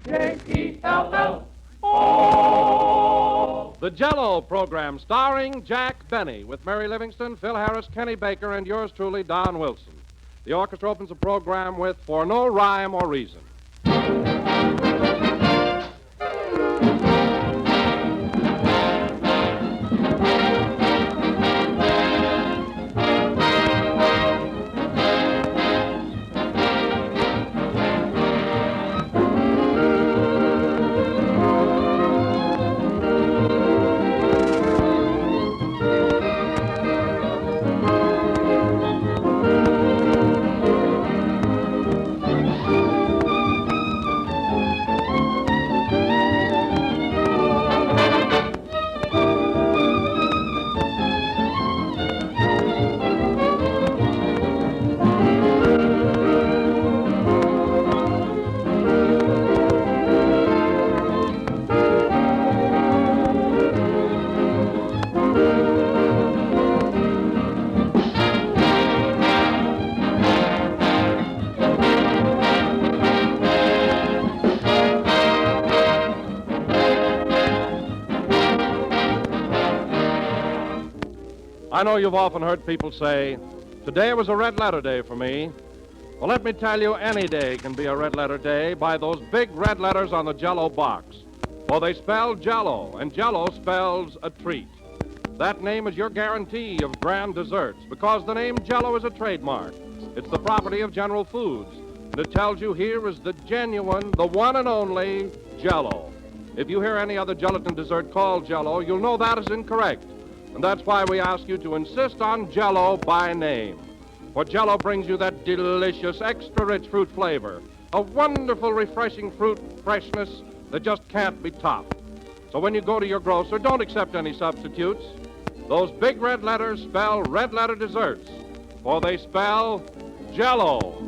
J-E-L-L-O. The Jell-O program starring Jack Benny with Mary Livingston, Phil Harris, Kenny Baker, and yours truly, Don Wilson. The orchestra opens the program with For No Rhyme or Reason. I know you've often heard people say, today was a red letter day for me. Well, let me tell you, any day can be a red letter day by those big red letters on the Jell-O box. For they spell Jell-O, and Jell-O spells a treat. That name is your guarantee of grand desserts, because the name Jell-O is a trademark. It's the property of General Foods, and it tells you here is the genuine, the one and only Jell-O. If you hear any other gelatin dessert called Jell-O, you'll know that is incorrect. And that's why we ask you to insist on Jell-O by name. For Jell-O brings you that delicious, extra-rich fruit flavor, a wonderful, refreshing fruit freshness that just can't be topped. So when you go to your grocer, don't accept any substitutes. Those big red letters spell red letter desserts, for they spell Jell-O.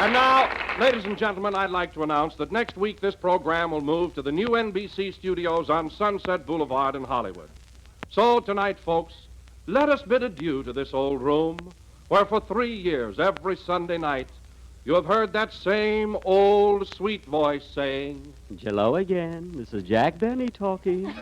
And now, ladies and gentlemen, I'd like to announce that next week this program will move to the new NBC studios on Sunset Boulevard in Hollywood. So tonight, folks, let us bid adieu to this old room where for 3 years, every Sunday night, you have heard that same old sweet voice saying, Jell-O again. This is Jack Benny talking.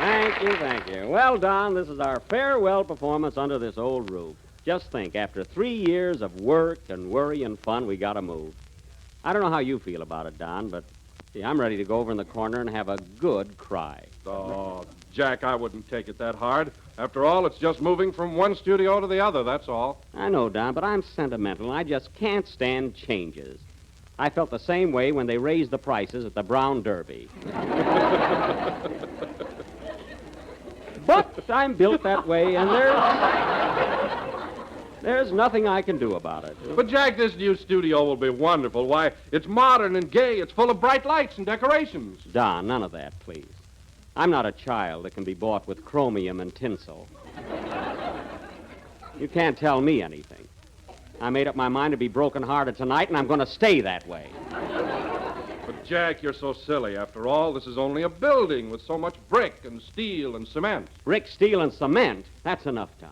Thank you. Thank you. Well, Don, this is our farewell performance under this old roof. Just think, after 3 years of work and worry and fun, we got to move. I don't know how you feel about it, Don, but see, I'm ready to go over in the corner and have a good cry. Oh, Jack, I wouldn't take it that hard. After all, it's just moving from one studio to the other, that's all. I know, Don, but I'm sentimental, and I just can't stand changes. I felt the same way when they raised the prices at the Brown Derby. But I'm built that way, and there's nothing I can do about it. But, Jack, this new studio will be wonderful. Why, it's modern and gay. It's full of bright lights and decorations. Don, none of that, please. I'm not a child that can be bought with chromium and tinsel. You can't tell me anything. I made up my mind to be broken-hearted tonight, and I'm going to stay that way. But, Jack, you're so silly. After all, this is only a building with so much brick and steel and cement. Brick, steel, and cement? That's enough, Don.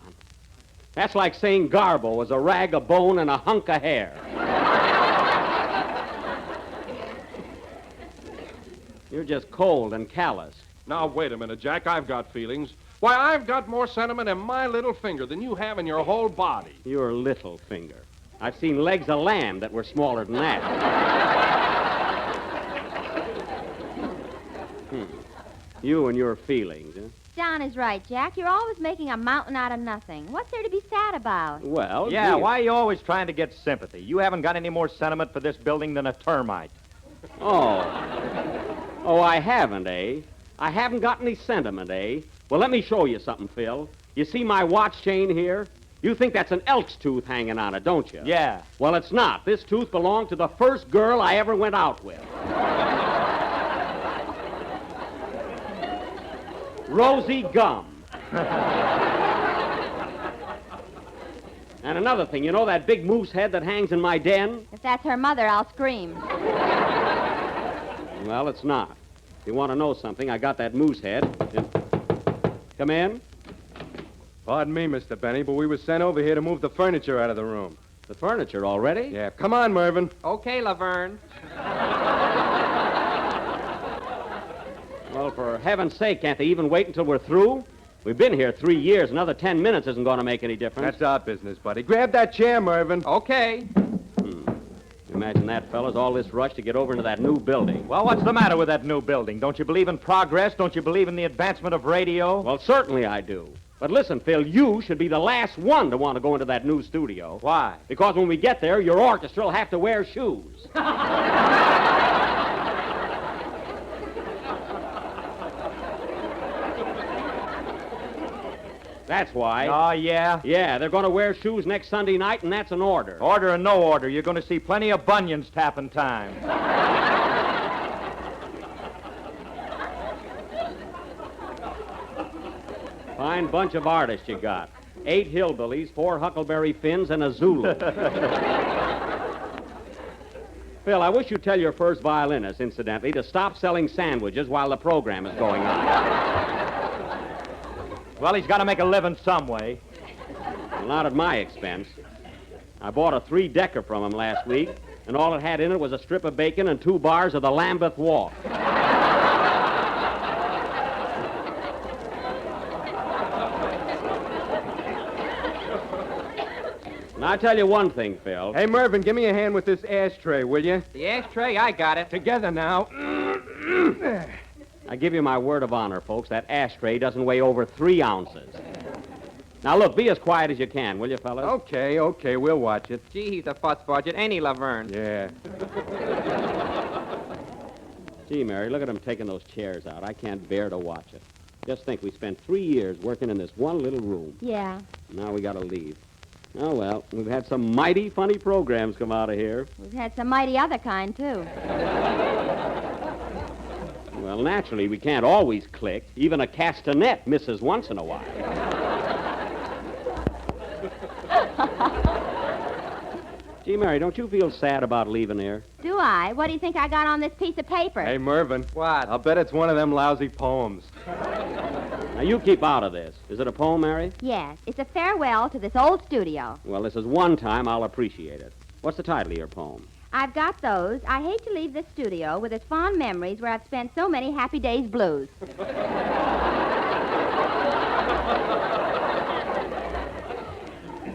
That's like saying Garbo was a rag of bone and a hunk of hair. You're just cold and callous. Now, wait a minute, Jack. I've got feelings. Why, I've got more sentiment in my little finger than you have in your whole body. Your little finger. I've seen legs of lamb that were smaller than that. You and your feelings, huh? Don is right, Jack. You're always making a mountain out of nothing. What's there to be sad about? Well, Yeah, dear. why are you always trying to get sympathy? You haven't got any more sentiment for this building than a termite. Oh, I haven't, eh? I haven't got any sentiment, eh? Well, let me show you something, Phil. You see my watch chain here? You think that's an elk's tooth hanging on it, don't you? Yeah. Well, it's not. This tooth belonged to the first girl I ever went out with. Rosie Gum. And another thing, you know that big moose head that hangs in my den? If that's her mother, I'll scream. Well, it's not. If you want to know something, I got that moose head. Come in. Pardon me, Mr. Benny, but we were sent over here to move the furniture out of the room. The furniture already? Yeah, come on, Mervyn. Okay, Laverne. Well, for heaven's sake, can't they even wait until we're through? We've been here 3 years. Another 10 minutes isn't going to make any difference. That's our business, buddy. Grab that chair, Mervyn. Okay. Imagine that, fellas, all this rush to get over into that new building. Well, what's the matter with that new building? Don't you believe in progress? Don't you believe in the advancement of radio? Well, certainly I do. But listen, Phil, you should be the last one to want to go into that new studio. Why? Because when we get there, your orchestra will have to wear shoes. That's why. Oh, yeah? Yeah, they're going to wear shoes next Sunday night, and that's an order. Order or no order, you're going to see plenty of bunions tapping time. Fine bunch of artists you got. 8 hillbillies, 4 Huckleberry Finns, and a Zulu. Phil, I wish you'd tell your first violinist, incidentally, to stop selling sandwiches while the program is going on. Well, he's got to make a living some way. Well, not at my expense. I bought a 3-decker from him last week, and all it had in it was a strip of bacon and 2 bars of the Lambeth Walk. And I tell you one thing, Phil. Hey, Mervyn, give me a hand with this ashtray, will you? The ashtray, I got it. Together now. I give you my word of honor, folks, that ashtray doesn't weigh over 3 ounces. Now, look, be as quiet as you can, will you, fellas? Okay, we'll watch it. Gee, he's a fuss budget, ain't he, Laverne? Yeah. Gee, Mary, look at him taking those chairs out. I can't bear to watch it. Just think, we spent 3 years working in this one little room. Yeah. Now we gotta leave. Oh, well, we've had some mighty funny programs come out of here. We've had some mighty other kind, too. Well, naturally, we can't always click. Even a castanet misses once in a while. Gee, Mary, don't you feel sad about leaving here? Do I? What do you think I got on this piece of paper? Hey, Mervyn. What? I'll bet it's one of them lousy poems. Now, you keep out of this. Is it a poem, Mary? Yes, it's a farewell to this old studio. Well, this is one time I'll appreciate it. What's the title of your poem? I've got those. I hate to leave this studio with its fond memories where I've spent so many happy days blues.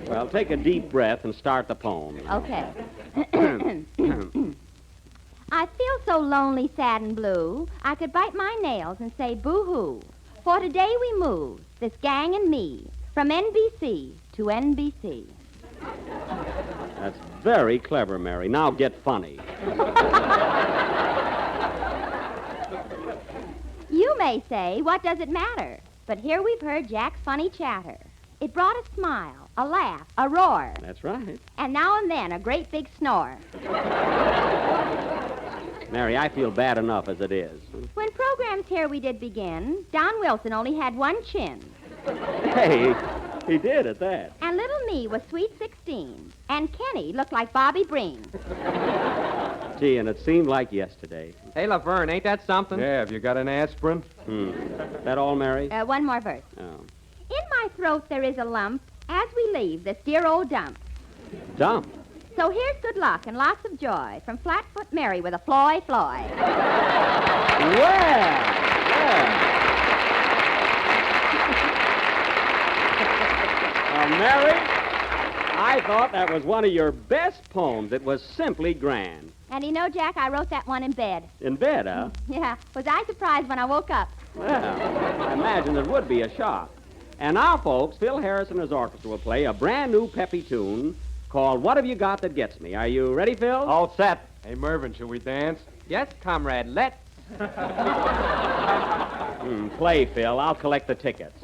Well, take a deep breath and start the poem. Okay. I feel so lonely, sad, and blue, I could bite my nails and say boo-hoo. For today we move, this gang and me, from NBC to NBC. That's very clever, Mary. Now get funny. You may say, what does it matter? But here we've heard Jack's funny chatter. It brought a smile, a laugh, a roar, That's right. and now and then a great big snore. Mary, I feel bad enough as it is. When programs here we did begin, Don Wilson only had one chin. Hey, he did at that. And little me was sweet 16. And Kenny looked like Bobby Breen. Gee, and it seemed like yesterday. Hey, Laverne, ain't that something? Yeah, have you got an aspirin? That all, Mary? One more verse. Oh. In my throat there is a lump as we leave this dear old dump. Dump. So here's good luck and lots of joy from Flatfoot Mary with a Floy. Well. Mary, I thought that was one of your best poems. It was simply grand. And you know, Jack, I wrote that one in bed. In bed, huh? Yeah. Was I surprised when I woke up? Well, I imagine it would be a shock. And now, folks, Phil Harris and his orchestra will play a brand new peppy tune called What Have You Got That Gets Me? Are you ready, Phil? All set. Hey, Mervyn, shall we dance? Yes, comrade, let's. Play, Phil. I'll collect the tickets.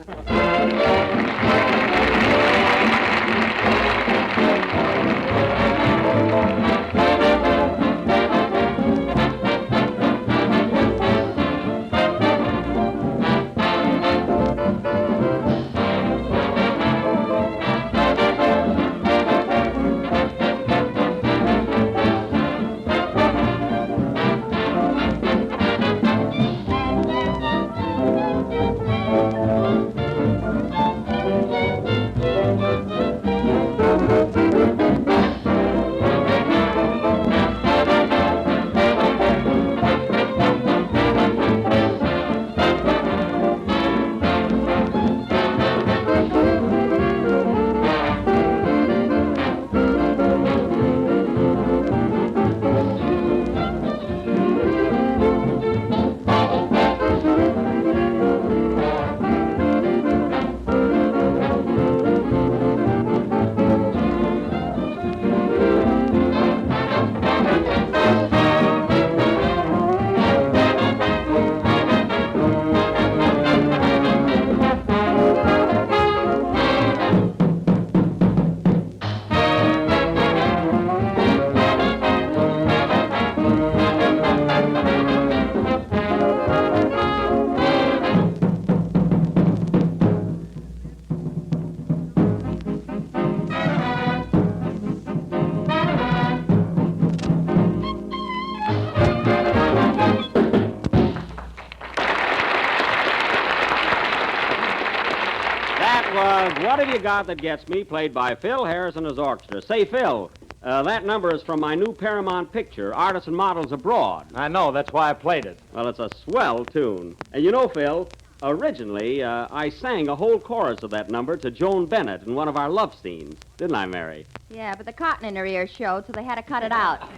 What Have You Got That Gets Me, played by Phil Harris and his orchestra. Say, Phil, that number is from my new Paramount picture, Artists and Models Abroad. I know, that's why I played it. Well, it's a swell tune. And you know, Phil, originally, I sang a whole chorus of that number to Joan Bennett in one of our love scenes. Didn't I, Mary? Yeah, but the cotton in her ears showed, so they had to cut it out.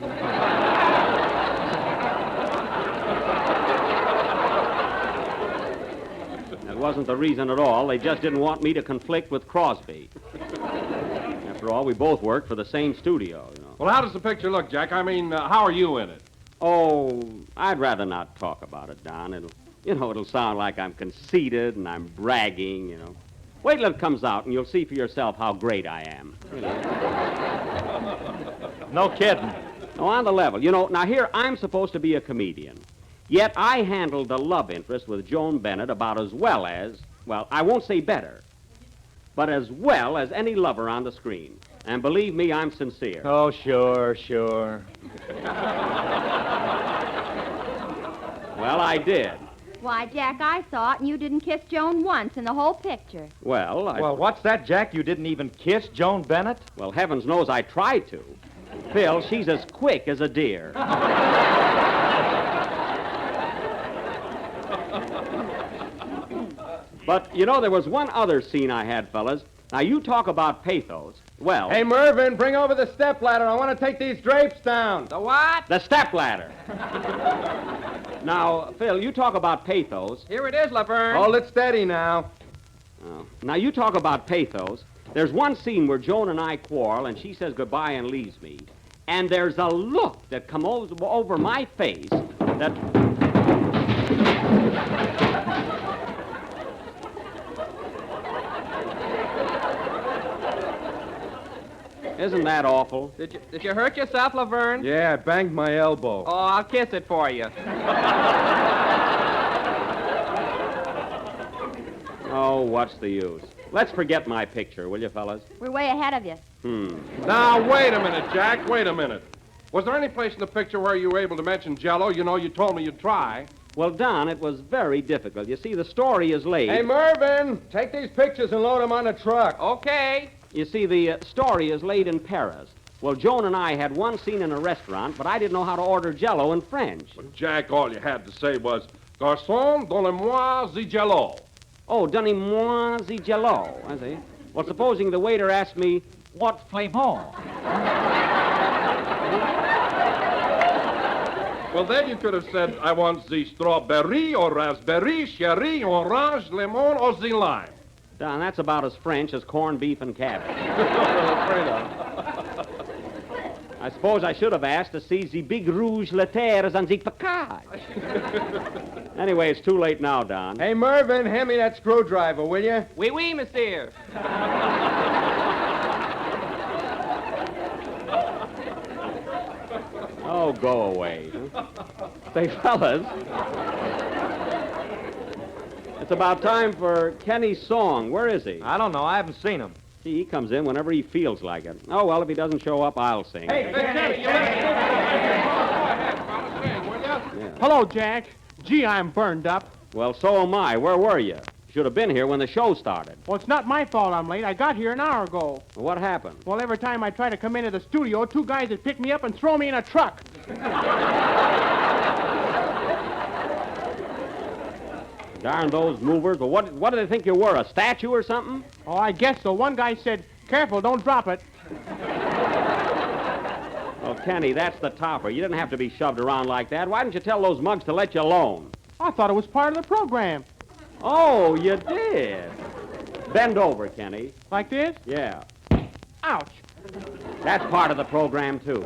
That wasn't the reason at all. They just didn't want me to conflict with Crosby. After all, we both worked for the same studio, you know. Well, how does the picture look, Jack? I mean, how are you in it? Oh, I'd rather not talk about it, Don. It'll sound like I'm conceited and I'm bragging, you know. Wait till it comes out and you'll see for yourself how great I am. You know. No kidding. No, on the level. You know, now here I'm supposed to be a comedian. Yet I handled the love interest with Joan Bennett about as well as, well, I won't say better, but as well as any lover on the screen. And believe me, I'm sincere. Oh, sure. Well, I did. Why, Jack, I saw it, and you didn't kiss Joan once in the whole picture. Well, Well, what's that, Jack? You didn't even kiss Joan Bennett? Well, heavens knows I tried to. Phil, she's as quick as a deer. But, you know, there was one other scene I had, fellas. Now, you talk about pathos. Well... Hey, Mervyn, bring over the stepladder. I want to take these drapes down. The what? The stepladder. Now, Phil, you talk about pathos. Here it is, Laverne. Hold it steady now. Oh. Now, you talk about pathos. There's one scene where Joan and I quarrel, and she says goodbye and leaves me. And there's a look that comes over my face that... Isn't that awful? Did you hurt yourself, Laverne? Yeah, I banged my elbow. Oh, I'll kiss it for you. Oh, what's the use? Let's forget my picture, will you, fellas? We're way ahead of you. Now, wait a minute, Jack. Wait a minute. Was there any place in the picture where you were able to mention Jell-O? You know, you told me you'd try. Well, Don, it was very difficult. You see, the story is laid... Hey, Mervyn, take these pictures and load them on the truck. Okay. You see, the story is laid in Paris. Well, Joan and I had one scene in a restaurant, but I didn't know how to order Jell-O in French. But, Jack, all you had to say was, Garçon, donnez-moi the Jell-O. Oh, donnez-moi the Jell-O, I see. Well, supposing the waiter asked me, what flavor? Well, then you could have said, I want the strawberry or raspberry, cherry, orange, lemon, or the lime. Don, that's about as French as corned beef and cabbage. I suppose I should have asked to see the big rouge letters on the placard. Anyway, it's too late now, Don. Hey, Mervyn, hand me that screwdriver, will you? Oui, oui, monsieur. Oh, go away. Say, fellas, it's about time for Kenny's song. Where is he? I don't know. I haven't seen him. See, he comes in whenever he feels like it. Oh, well, if he doesn't show up, I'll sing. Hey, Kenny, you Yeah. Hello, Jack. Gee, I'm burned up. Well, so am I. Where were you? Should have been here when the show started. Well, it's not my fault I'm late. I got here an hour ago. What happened? Well, every time I try to come into the studio, two guys would pick me up and throw me in a truck. Darn those movers. Well, what do they think you were, a statue or something? Oh, I guess so. One guy said, "Careful, don't drop it." Well, Kenny, that's the topper. You didn't have to be shoved around like that. Why didn't you tell those mugs to let you alone? I thought it was part of the program. Oh, you did. Bend over, Kenny. Like this? Yeah. Ouch. That's part of the program, too.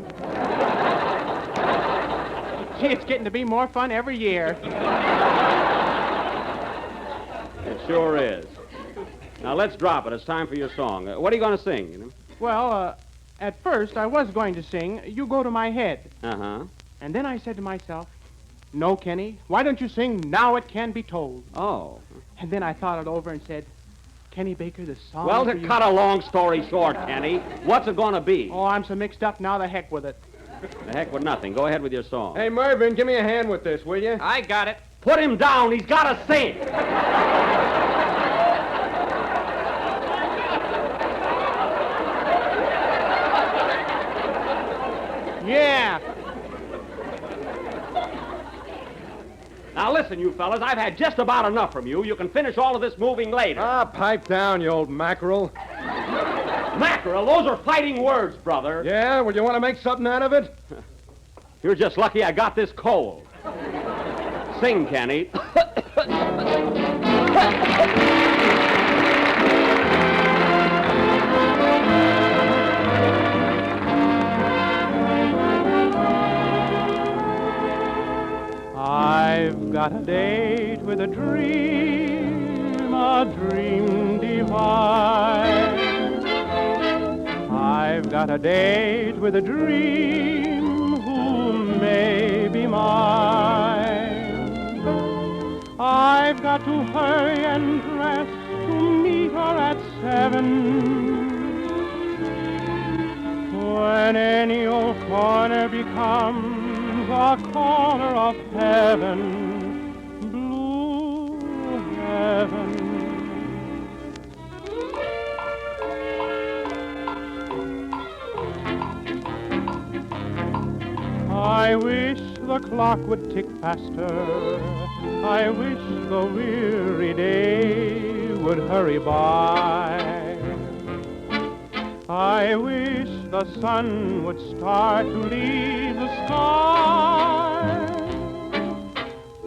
Gee, it's getting to be more fun every year. It sure is. Now, let's drop it. It's time for your song. What are you going to sing? You know? Well, at first I was going to sing "You Go to My Head." Uh-huh. And then I said to myself, "No, Kenny, why don't you sing Now It Can Be Told?" Oh. And then I thought it over and said, "Kenny Baker, the song Well, for to you." cut a long story short, Kenny, what's it going to be? Oh, I'm so mixed up now, the heck with it. The heck with nothing. Go ahead with your song. Hey, Mervyn, give me a hand with this, will you? I got it. Put him down. He's got to sing. Yeah. Now, listen, you fellas, I've had just about enough from you. You can finish all of this moving later. Ah, pipe down, you old mackerel. Mackerel, those are fighting words, brother. Yeah, well, you want to make something out of it? You're just lucky I got this cold. Sing, Kenny. I've got a date with a dream divine. I've got a date with a dream who may be mine. I've got to hurry and dress to meet her at 7. When any old corner becomes a corner of heaven, blue heaven. I wish the clock would tick faster. I wish the weary day would hurry by. I wish the sun would start to leave the sky,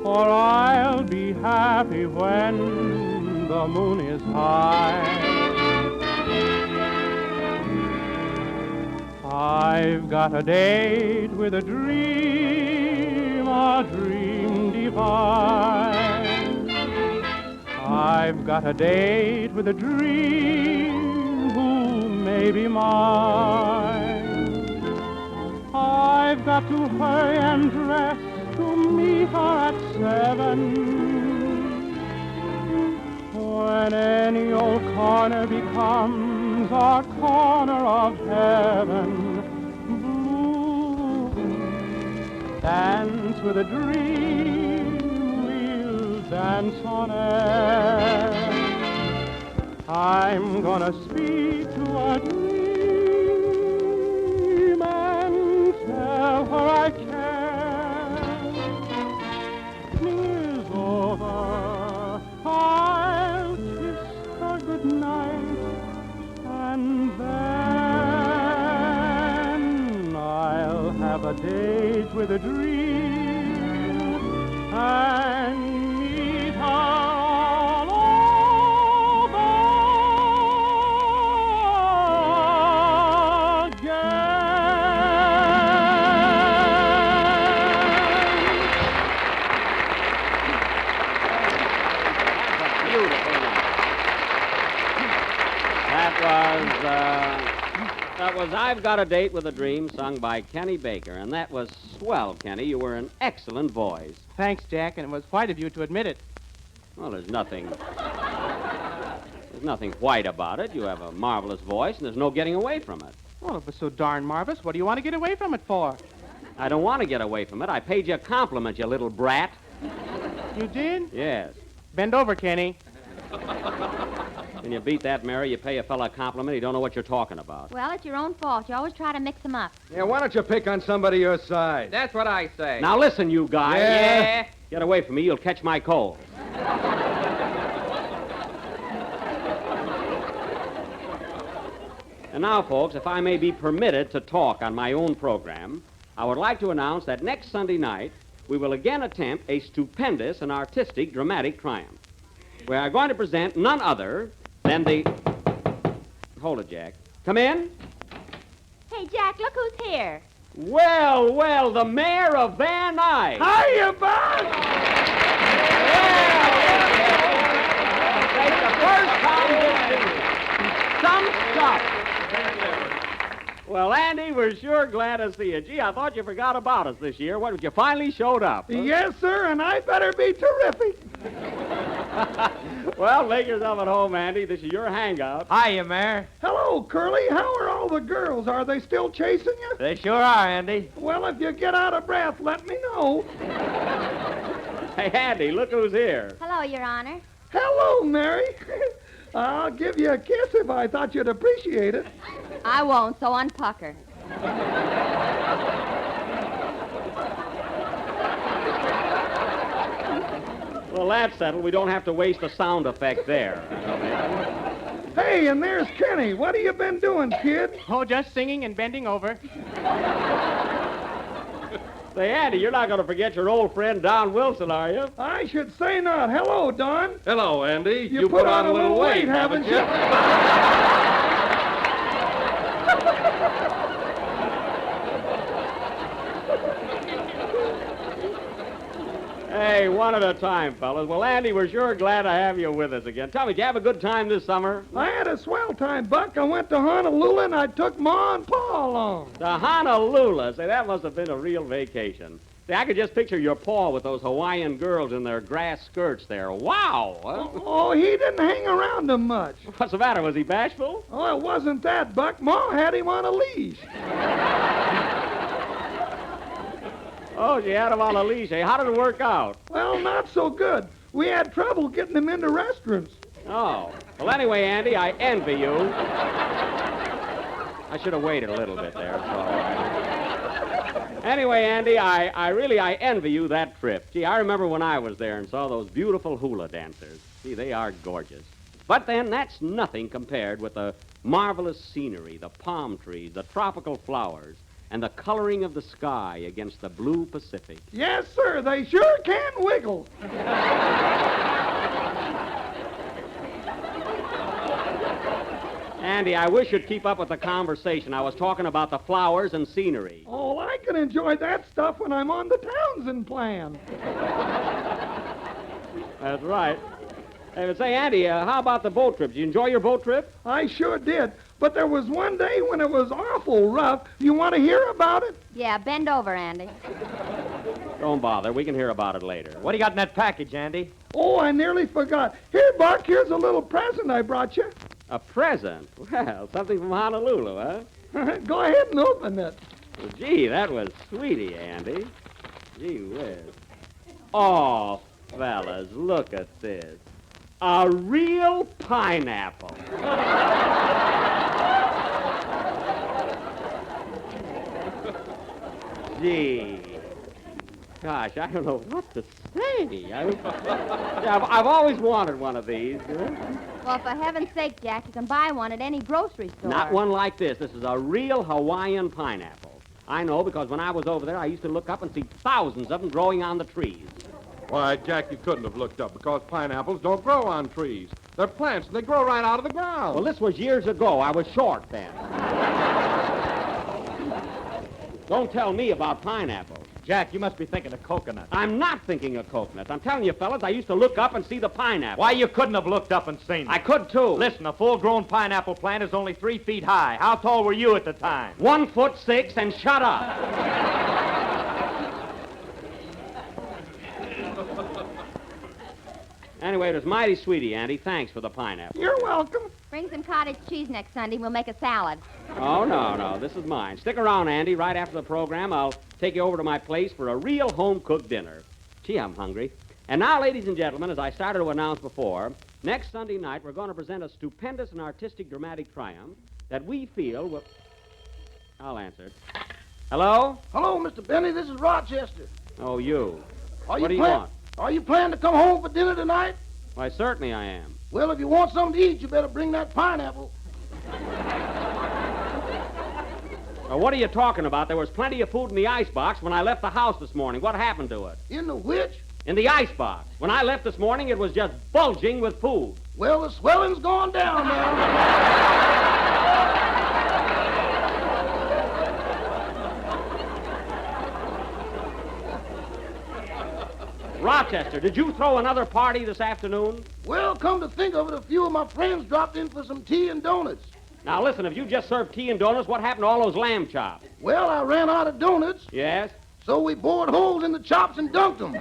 for I'll be happy when the moon is high. I've got a date with a dream divine. I've got a date with a dream who may be mine. I've got to hurry and dress to meet her at 7. When any old corner becomes a corner of heaven, blue, dance with a dream, we'll dance on air. I'm gonna speak to a dream and tell her I care. Is over, I'll kiss her good night, and then I'll have a date with a dream and meet her all over again. That was I've Got a Date with a Dream, sung by Kenny Baker. And that was swell, Kenny. You were an excellent voice. Thanks, Jack, and it was white of you to admit it. Well, there's nothing white about it. You have a marvelous voice, and there's no getting away from it. Well, if it was so darn marvelous, what do you want to get away from it for? I don't want to get away from it. I paid you a compliment, you little brat. You did? Yes. Bend over, Kenny. Can you beat that, Mary? You pay a fella a compliment, you don't know what you're talking about. Well, it's your own fault. You always try to mix them up. Yeah, why don't you pick on somebody your size? That's what I say. Now listen, you guys. Yeah. Get away from me, you'll catch my cold. And now, folks, if I may be permitted to talk on my own program, I would like to announce that next Sunday night, we will again attempt a stupendous and artistic dramatic triumph. We are going to present none other than the... Hold it, Jack. Come in. Hey, Jack, look who's here. Well, the mayor of Van Nuys. Hiya, Bob! It's the first time this year. Some stuff. Well, Andy, we're sure glad to see you. Gee, I thought you forgot about us this year. What, you finally showed up? Huh? Yes, sir, and I better be terrific. Well, make yourself at home, Andy. This is your hangout. Hiya, Mayor. Hello, Curly. How are all the girls? Are they still chasing you? They sure are, Andy. Well, if you get out of breath, let me know. Hey, Andy, look who's here. Hello, Your Honor. Hello, Mary. I'll give you a kiss if I thought you'd appreciate it. I won't, so unpucker. Well, that's settled. We don't have to waste a sound effect there. Hey, and there's Kenny. What have you been doing, kid? Oh, just singing and bending over. Say, Andy, you're not going to forget your old friend Don Wilson, are you? I should say not. Hello, Don. Hello, Andy. You put on a little weight, haven't you? Hey, one at a time, fellas. Well, Andy, we're sure glad to have you with us again. Tell me, did you have a good time this summer? I had a swell time, Buck. I went to Honolulu and I took Ma and Pa along. To Honolulu. Say, that must have been a real vacation. See, I could just picture your pa with those Hawaiian girls in their grass skirts there. Wow! Huh? Oh, he didn't hang around them much. What's the matter? Was he bashful? Oh, it wasn't that, Buck. Ma had him on a leash. Oh, she had him on a leash. Hey, how did it work out? Well, not so good. We had trouble getting him into restaurants. Oh. Well, anyway, Andy, I envy you. I should have waited a little bit there. It's all right. Anyway, Andy, I envy you that trip. Gee, I remember when I was there and saw those beautiful hula dancers. Gee, they are gorgeous. But then that's nothing compared with the marvelous scenery, the palm trees, the tropical flowers, and the coloring of the sky against the blue Pacific. Yes, sir. They sure can wiggle. Andy, I wish you'd keep up with the conversation. I was talking about the flowers and scenery. Oh, I can enjoy that stuff when I'm on the Townsend plan. That's right. Hey, but say, Andy, how about the boat trip? Did you enjoy your boat trip? I sure did. But there was one day when it was awful rough. You want to hear about it? Yeah, bend over, Andy. Don't bother. We can hear about it later. What do you got in that package, Andy? Oh, I nearly forgot. Here, Buck, here's a little present I brought you. A present? Well, something from Honolulu, huh? Go ahead and open it. Well, gee, that was sweetie, Andy. Gee whiz. Oh, fellas, look at this. A real pineapple. Gee. Gosh, I don't know what to say. I've always wanted one of these. Well, for heaven's sake, Jack, you can buy one at any grocery store. Not one like this. This is a real Hawaiian pineapple. I know because when I was over there, I used to look up and see thousands of them growing on the trees. Why, Jack, you couldn't have looked up because pineapples don't grow on trees. They're plants, and they grow right out of the ground. Well, this was years ago. I was short then. Don't tell me about pineapples. Jack, you must be thinking of coconut. I'm not thinking of coconuts. I'm telling you, fellas, I used to look up and see the pineapple. Why, you couldn't have looked up and seen it. I could, too. Listen, a full-grown pineapple plant is only 3 feet high. How tall were you at the time? 1'6" and shut up. Anyway, it was mighty sweet, Auntie. Thanks for the pineapple. You're welcome. Bring some cottage cheese next Sunday. We'll make a salad. Oh, no. This is mine. Stick around, Andy. Right after the program, I'll take you over to my place for a real home-cooked dinner. Gee, I'm hungry. And now, ladies and gentlemen, as I started to announce before, next Sunday night we're going to present a stupendous and artistic dramatic triumph that we feel will... I'll answer it. Hello? Hello, Mr. Benny. This is Rochester. Oh, you. Are What do you plan- want? Are you planning to come home for dinner tonight? Why, certainly I am. Well, if you want something to eat, you better bring that pineapple. What are you talking about? There was plenty of food in the icebox when I left the house this morning. What happened to it? In the which? In the icebox. When I left this morning, it was just bulging with food. Well, the swelling's gone down now. Rochester, did you throw another party this afternoon? Well, come to think of it, a few of my friends dropped in for some tea and donuts. Now, listen, if you just served tea and donuts, what happened to all those lamb chops? Well, I ran out of donuts, Yes? so we bored holes in the chops and dunked them.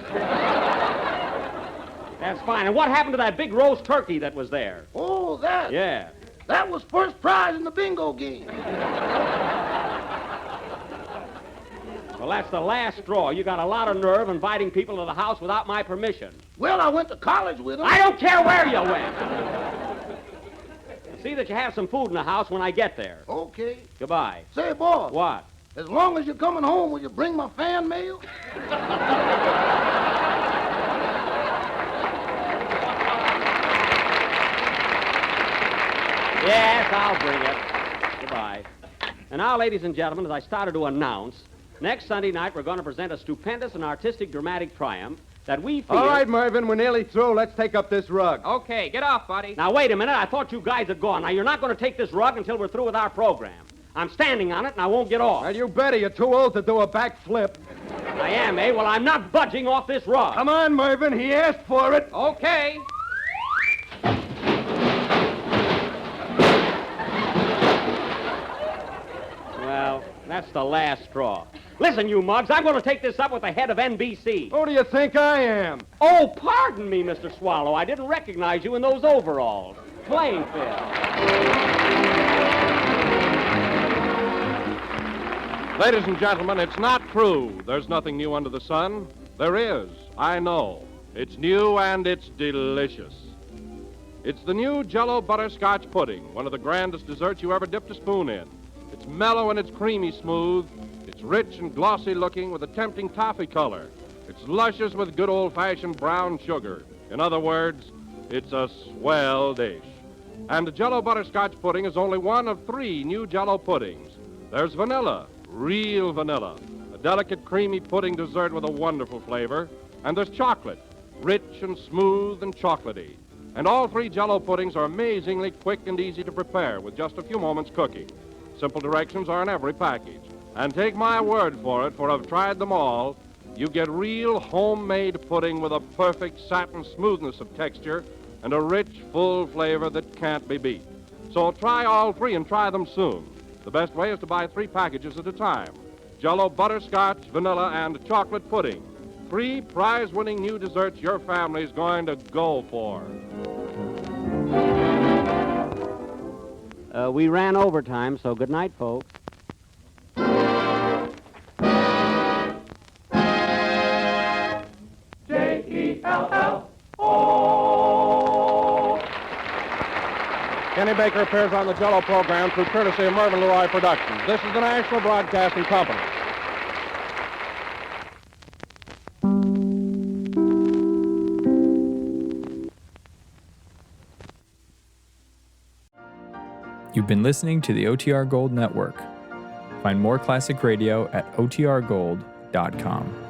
That's fine. And what happened to that big roast turkey that was there? Oh, that. Yeah. That was first prize in the bingo game. Well, that's the last straw. You got a lot of nerve inviting people to the house without my permission. Well, I went to college with them. I don't care where you went. See that you have some food in the house when I get there. Okay. Goodbye. Say, boss. What? As long as you're coming home, will you bring my fan mail? Yes, I'll bring it. Goodbye. And now, ladies and gentlemen, as I started to announce, next Sunday night we're going to present a stupendous and artistic dramatic triumph that we feel... All right, Mervyn, we're nearly through. Let's take up this rug. Okay, get off, buddy. Now, wait a minute. I thought you guys had gone. Now, you're not going to take this rug until we're through with our program. I'm standing on it, and I won't get off. Well, you better. You're too old to do a backflip. I am, eh? Well, I'm not budging off this rug. Come on, Mervyn. He asked for it. Okay. Well, that's the last straw. Listen, you mugs, I'm going to take this up with the head of NBC. Who do you think I am? Oh, pardon me, Mr. Swallow. I didn't recognize you in those overalls. Playing field. Ladies and gentlemen, it's not true. There's nothing new under the sun. There is. I know. It's new and it's delicious. It's the new Jell-O butterscotch pudding, one of the grandest desserts you ever dipped a spoon in. It's mellow and it's creamy smooth. It's rich and glossy looking with a tempting toffee color. It's luscious with good old-fashioned brown sugar. In other words, it's a swell dish. And the Jell-O butterscotch pudding is only one of 3 new Jell-O puddings. There's vanilla, real vanilla, a delicate creamy pudding dessert with a wonderful flavor. And there's chocolate, rich and smooth and chocolatey. And all 3 Jell-O puddings are amazingly quick and easy to prepare with just a few moments cooking. Simple directions are in every package. And take my word for it, for I've tried them all. You get real homemade pudding with a perfect satin smoothness of texture and a rich, full flavor that can't be beat. So try all 3 and try them soon. The best way is to buy 3 packages at a time. Jell-O butterscotch, vanilla, and chocolate pudding. 3 prize-winning new desserts your family's going to go for. We ran overtime, so good night, folks. Kenny Baker appears on the Jell-O program through courtesy of Mervyn LeRoy Productions. This is the National Broadcasting Company. You've been listening to the OTR Gold Network. Find more classic radio at otrgold.com.